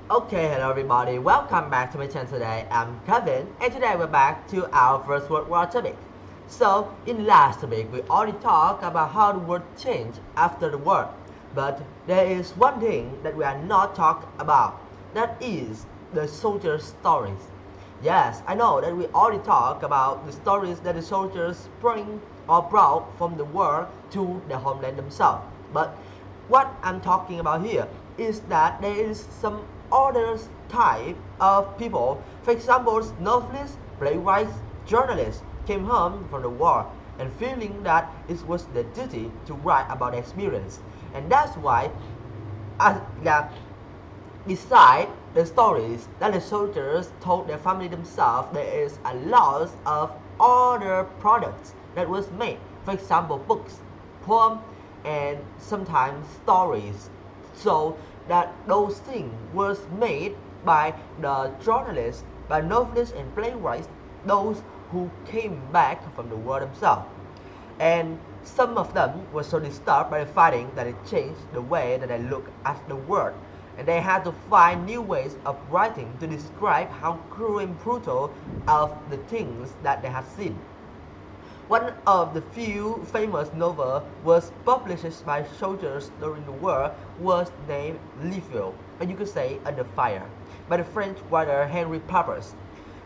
Okay, hello everybody, welcome back to my channel today. I'm Kevin, and today we're back to our First World War topic. So, in last week, we already talked about how the world changed after the war. But there is one thing that we are not talking about. That is the soldiers' stories. Yes, I know that we already talked about the stories that the soldiers bring or brought from the war to their homeland themselves. But what I'm talking about here is that there is some other type of people. For example, novelists, playwrights, journalists came home from the war and feeling that it was their duty to write about their experience. And that's why yeah, beside the stories that the soldiers told their family themselves, there is a lot of other products that was made. For example, books, poems, and sometimes stories. So that those things was made by the journalists, by novelists and playwrights, those who came back from the war themselves. And some of them were so disturbed by the fighting that it changed the way that they look at the world, and they had to find new ways of writing to describe how cruel and brutal of the things that they had seen. One of the few famous novels was published by soldiers during the war was named Livio, or you could say Under Fire, by the French writer Henri Papers,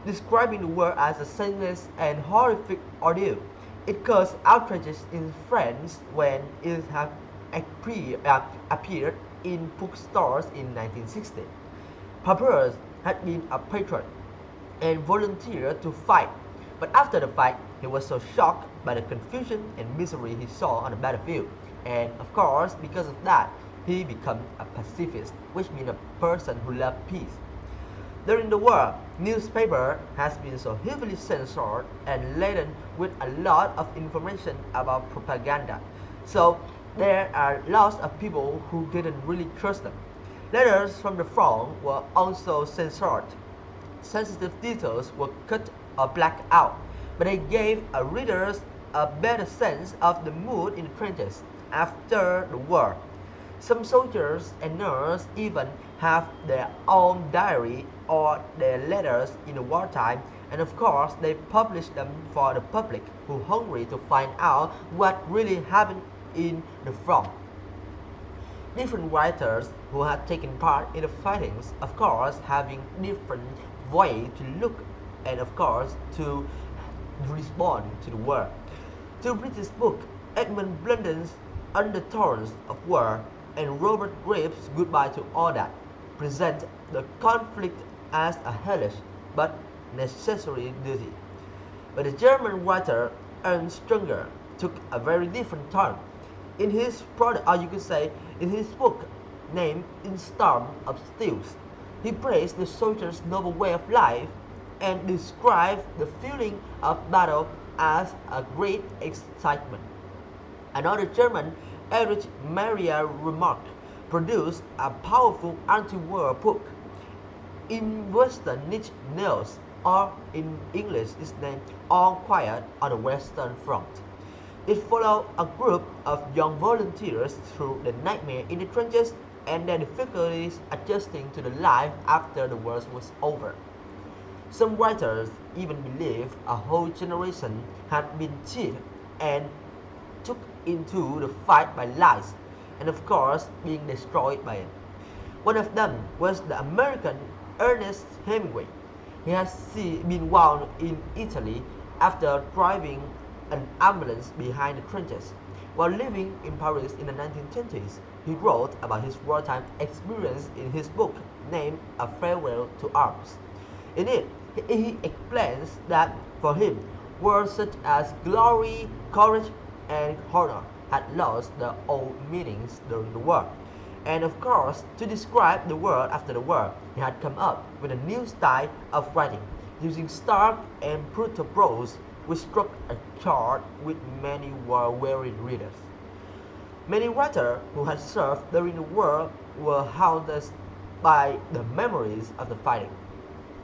describing the war as a senseless and horrific ordeal. It caused outrages in France when it had appeared in bookstores in 1960. Papers had been a patriot and volunteered to fight, but after the fight, he was so shocked by the confusion and misery he saw on the battlefield, and of course, because of that, he became a pacifist, which means a person who loved peace. During the war, newspaper has been so heavily censored and laden with a lot of information about propaganda. So there are lots of people who didn't really trust them. Letters from the front were also censored. Sensitive details were cut or blacked out, but they gave a readers a better sense of the mood in the trenches after the war. Some soldiers and nurses even have their own diary or their letters in the wartime, and of course they publish them for the public who hungry to find out what really happened in the front. Different writers who had taken part in the fightings, of course, having different way to look and of course to respond to the war. Two British books, Edmund Blunt's Undertones of War and Robert Graves' Goodbye to All That, present the conflict as a hellish but necessary duty. But the German writer Ernst Junger took a very different turn. In his product, or you could say, in his book named In Storm of Steels, he praised the soldier's noble way of life and described the feeling of battle as a great excitement. Another German, Erich Maria Remarque, produced a powerful anti-war book, In Western Nichts Nails, or in English is named All Quiet on the Western Front. It followed a group of young volunteers through the nightmare in the trenches and their difficulties adjusting to the life after the war was over. Some writers even believe a whole generation had been cheated and took into the fight by lies, and of course being destroyed by it. One of them was the American Ernest Hemingway. He has been wounded in Italy after driving an ambulance behind the trenches. While living in Paris in the 1920s, he wrote about his wartime experience in his book named A Farewell to Arms. In it, he explains that for him, words such as glory, courage, and honor had lost their old meanings during the war. And of course, to describe the world after the war, he had come up with a new style of writing, using stark and brutal prose which struck a chord with many war-weary readers. Many writers who had served during the war were haunted by the memories of the fighting.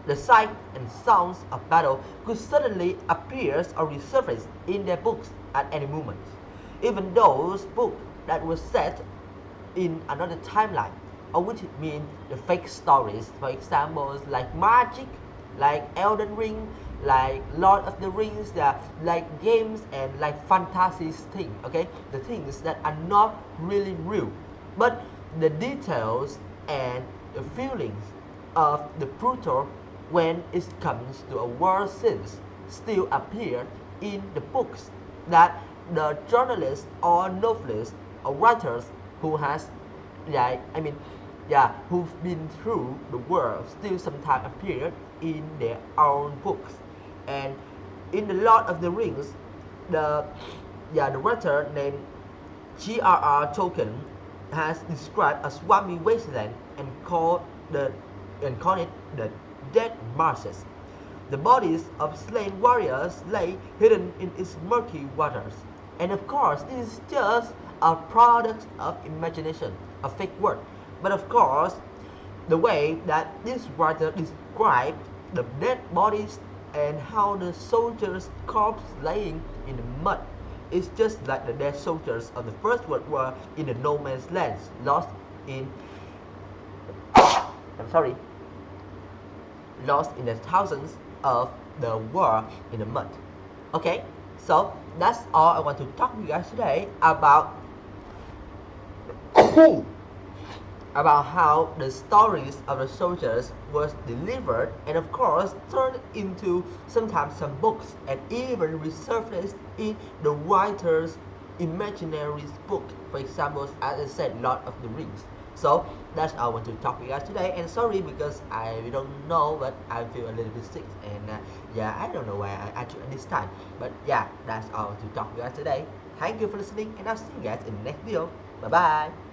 The sight and sounds of battle could suddenly appear or resurface in their books at any moment. Even those books that were set in another timeline, or which mean the fake stories. For examples like magic, like Elden Ring, like Lord of the Rings, like games and like fantasy things. Okay, the things that are not really real, but the details and the feelings of the Pluto when it comes to a world sense still appear in the books that the journalists or novelists or writers who has like who've been through the world still sometimes appear in their own books. And in the Lord of the Rings, the the writer named J.R.R. Tolkien has described a swampy wasteland and called it the Dead Marshes. The bodies of slain warriors lay hidden in its murky waters. And of course, this is just a product of imagination, a fake word. But of course, the way that this writer described the dead bodies and how the soldiers' corpses laying in the mud is just like the dead soldiers of the First World War in the no man's land, lost in I'm sorry, lost in the thousands of the war in the mud. Okay, so that's all I want to talk to you guys today about about how the stories of the soldiers was delivered and of course turned into sometimes some books and even resurfaced in the writer's imaginary book. For example, as I said, Lord of the Rings. So that's all I want to talk to you guys today. And sorry because I don't know, but I feel a little bit sick and I don't know why I actually at this time. But yeah, that's all I want to talk to you guys today. Thank you for listening, and I'll see you guys in the next video. Bye bye.